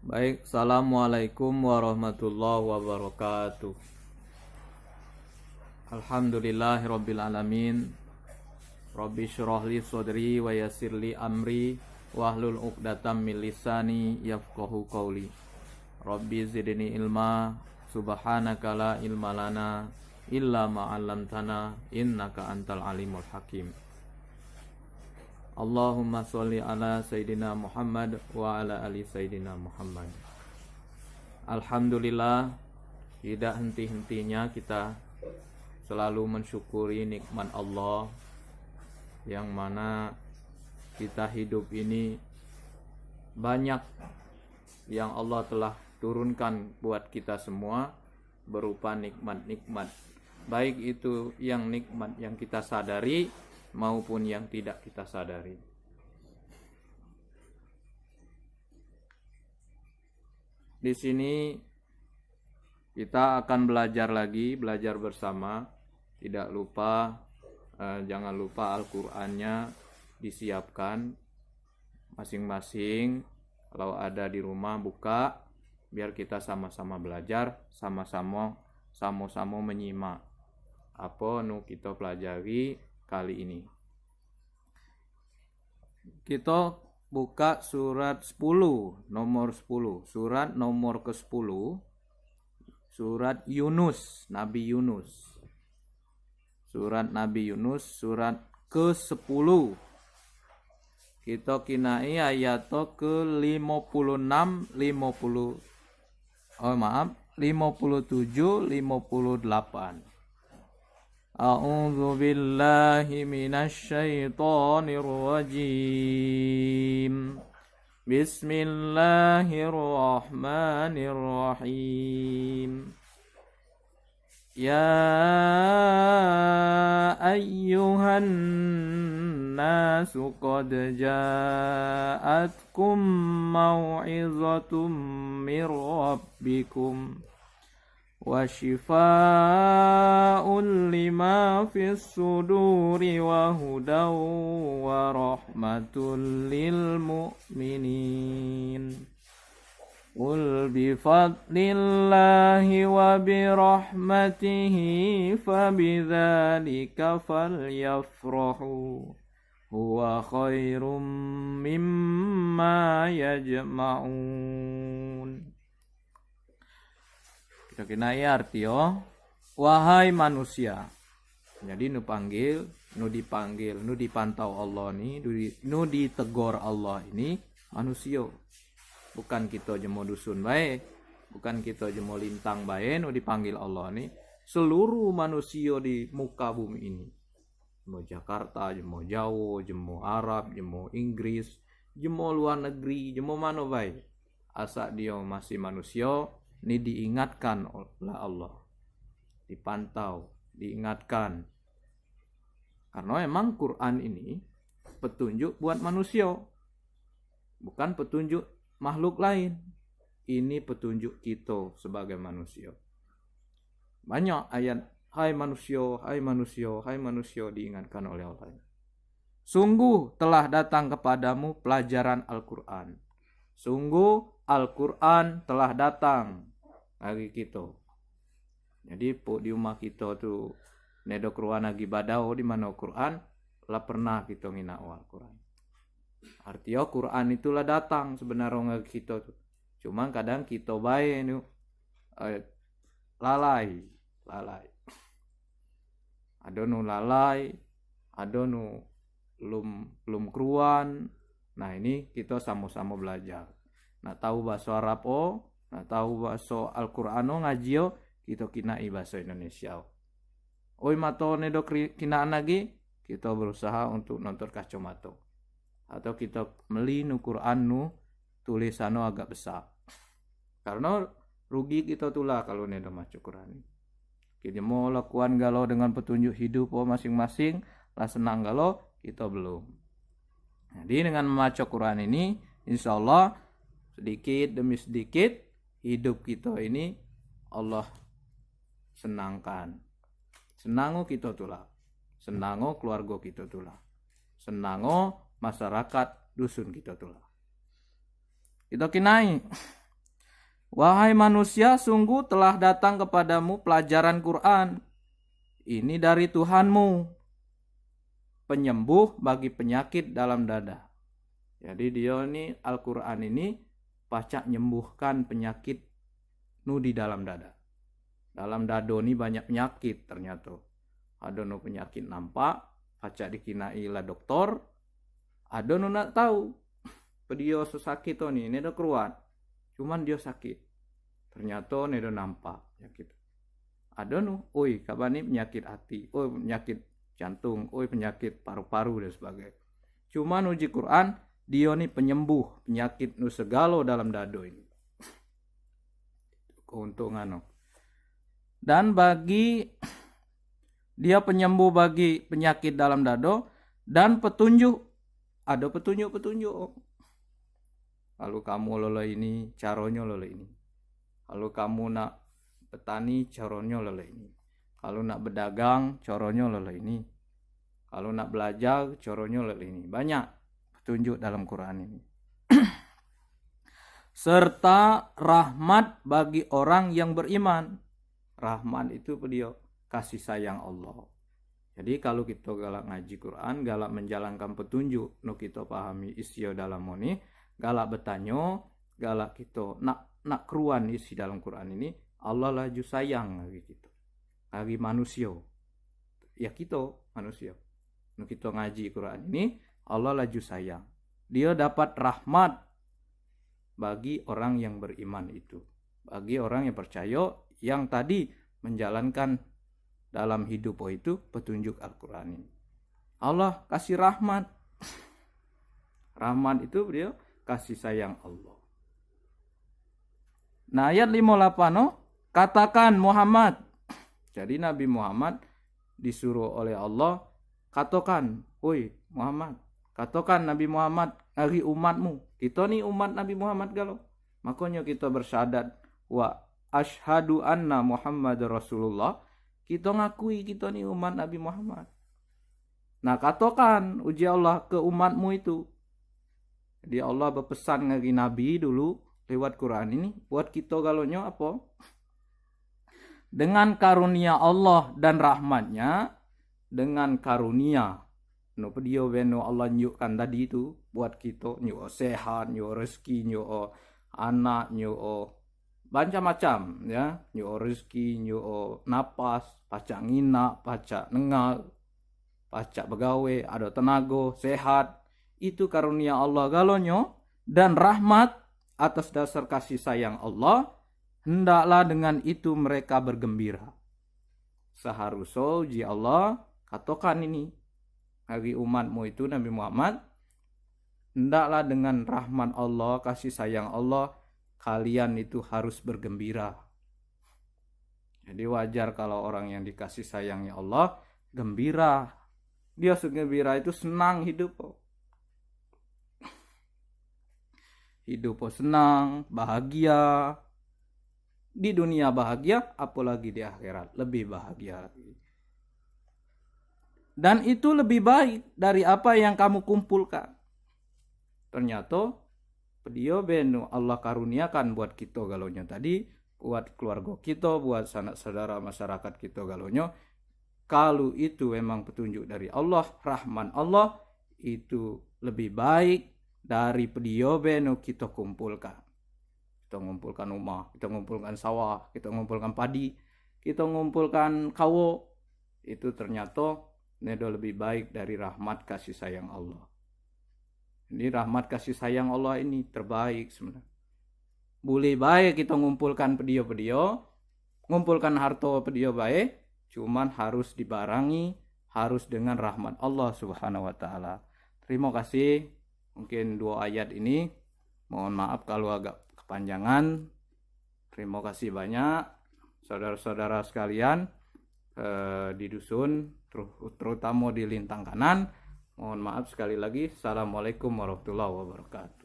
Baik, Assalamualaikum warahmatullahi wabarakatuh. Alhamdulillahirabbil alamin. Rabbi syrah li sadri wa yassir li amri wahlul 'uqdatam min lisani yafqahu qawli. Rabbi zidni ilma, subhanaka la ilma lana illa ma 'allamtana innaka antal alimul hakim. Allahumma sholli ala Sayyidina Muhammad wa ala ali Sayyidina Muhammad. Alhamdulillah, tidak henti-hentinya kita selalu mensyukuri nikmat Allah yang mana kita hidup ini banyak yang Allah telah turunkan buat kita semua berupa nikmat-nikmat. Baik itu yang nikmat yang kita sadari maupun yang tidak kita sadari. Di sini kita akan belajar bersama. Tidak lupa, jangan lupa Al-Qur'annya disiapkan masing-masing. Kalau ada di rumah buka, biar kita sama-sama belajar, sama-sama menyimak apa nu kita pelajari kali ini. Kita buka surat 10, nomor 10. Surat nomor ke-10. Surat Yunus, Nabi Yunus. Surat Nabi Yunus, surat ke-10. Kita kinai ayat ke-56, 57, 58. A'udzu billahi minasy syaithanir rajim. Bismillahirrahmanirrahim. Ya ayyuhan nasu qad ja'atkum mau'izatum mir rabbikum wa shifaa'un lima fis suduri wa hudaw wa rahmatul lil mu'minin. Qul bi fadlillahi wa bi rahmatihi fabidzalika falyafrahu huwa khairum mimma yajma'un. Kita kenai arti wahai manusia. Jadi nu dipanggil, nu dipantau Allah ni, nu ditegor Allah ini manusia. Bukan kita jemo dusun bae, bukan kita jemo lintang bae nu dipanggil Allah ni. Seluruh manusia di muka bumi ini. Jemo Jakarta, jemo Jawa, jemo Arab, jemo Inggris, jemo luar negeri, jemo mana bae. Asa dia masih manusia, ini diingatkan oleh Allah. Dipantau, diingatkan. Karena memang Quran ini petunjuk buat manusia. Bukan petunjuk makhluk lain. Ini petunjuk kita sebagai manusia. Banyak ayat hai manusia, hai manusia, hai manusia diingatkan oleh Allah. Sungguh telah datang kepadamu pelajaran Al-Quran. Sungguh Al-Quran telah datang bagi kita. Jadi di rumah kita tu nedok ruana gibadao di mana Quran lah pernah kita ngina Al-Quran. Artinya Quran itulah datang sebenarnya kita tuh. Cuma kadang kita bae nu lalai. Ada nu lalai, ada nu belum keruan. Nah, ini kita sama-sama belajar. Nah, tahu bahasa Arab nah tahu bahasa Al-Qur'an ngaji kita kinai bahasa Indonesia. Oi mato nedok kinaan lagi, kita berusaha untuk nonton kacamata. Atau kita meli nu Quran nu tulisannya agak besar. Karena rugi kita tulah kalau neda maca Quran. Kita mau lakukan galau dengan petunjuk hidup masing-masing, lah senang galau kita belum. Jadi dengan membaca Quran ini, insya Allah sedikit demi sedikit hidup kita ini Allah senangkan. Senango kita tulah, senango keluarga kita tulah, senango masyarakat dusun kita tulah. Kita kinai Wahai manusia, sungguh telah datang kepadamu pelajaran Quran. Ini dari Tuhanmu, penyembuh bagi penyakit dalam dada. Jadi dia ini Al-Quran ini pacak nyembuhkan penyakit nu di dalam dada. Dalam dado ini banyak penyakit ternyata. Ada nu penyakit nampak, pacak dikinai lah dokter. Ada nu nak tahu, dia sakit ini ada keruan. Cuman dia sakit. Ternyata ini ada nampak penyakit. Ada nu, oi kapan ini penyakit hati, oi penyakit jantung, oi penyakit paru-paru dan sebagainya. Cuman uji Quran, dia ini penyembuh penyakit nu segalo dalam dado ini. Keuntungan. Dan bagi dia penyembuh bagi penyakit dalam dado dan petunjuk. Ada petunjuk-petunjuk. Kalau kamu lola ini, caranya lola ini. Kalau kamu nak petani, caranya lola ini. Kalau nak berdagang, caranya lola ini. Kalau nak belajar, caranya lola ini. Banyak petunjuk dalam Quran ini. Serta rahmat bagi orang yang beriman. Rahmat itu dia kasih sayang Allah. Jadi kalau kita galak ngaji Quran, galak menjalankan petunjuk, no kita pahami isi dalam ini, galak bertanya, galak kita nak keruan isi dalam Quran ini, Allah laju sayang lagi kita, lagi manusia. Ya kita manusia. No kita ngaji Quran ini, Allah laju sayang. Dia dapat rahmat bagi orang yang beriman itu, bagi orang yang percaya, yang tadi menjalankan dalam hidup itu petunjuk Al-Quran ini. Allah kasih rahmat. Rahmat itu dia kasih sayang Allah. Nah ayat 58 katakan Muhammad. Jadi Nabi Muhammad disuruh oleh Allah, katakan, woi Muhammad, katakan Nabi Muhammad dari umatmu. Kita ni umat Nabi Muhammad galau. Makanya kita bersyahadat wa asyhadu anna Muhammad Rasulullah. Kita ngakui kita ni umat Nabi Muhammad. Nah katakan uji Allah ke umatmu itu. Jadi Allah berpesan ngagi Nabi dulu lewat Quran ini. Buat kita galonyo apa? Dengan karunia Allah dan rahmatnya. Dengan karunia. No pedio beno Allah nyukkan tadi itu. Buat kita nyuk sehat, nyuk rezeki, nyuk anak, nyuk macam-macam ya, nyuk rezeki, nyuk napas, pacak ngina, pacak nengal, pacak begawe, ada tenaga, sehat. Itu karunia Allah galonyo dan rahmat atas dasar kasih sayang Allah. Hendaklah dengan itu mereka bergembira. Seharusnya uji Allah katakan ini bagi umatmu itu Nabi Muhammad, hendaklah dengan rahmat Allah, kasih sayang Allah, kalian itu harus bergembira. Jadi wajar kalau orang yang dikasih sayangnya Allah gembira. Dia segembira itu senang hidup. Hidup senang, bahagia. Di dunia bahagia, apalagi di akhirat lebih bahagia lagi. Dan itu lebih baik dari apa yang kamu kumpulkan. Ternyata dia benu Allah karuniakan buat kita galonyo tadi, buat keluarga kita, buat sanak saudara masyarakat kita galonyo. Kalau itu memang petunjuk dari Allah, rahman Allah, itu lebih baik dari dia benu kita kumpulkan. Kita ngumpulkan rumah, kita ngumpulkan sawah, kita ngumpulkan padi, kita ngumpulkan kawo. Itu ternyata nedo lebih baik dari rahmat kasih sayang Allah. Ini rahmat kasih sayang Allah ini terbaik sebenarnya. Boleh baik kita ngumpulkan pedio-pedio, ngumpulkan harta pedio baik, cuman harus dibarangi, harus dengan rahmat Allah Subhanahu wa taala. Terima kasih. Mungkin 2 ayat ini, mohon maaf kalau agak kepanjangan. Terima kasih banyak saudara-saudara sekalian di dusun, terutama di Lintang Kanan. Mohon maaf sekali lagi. Assalamualaikum warahmatullahi wabarakatuh.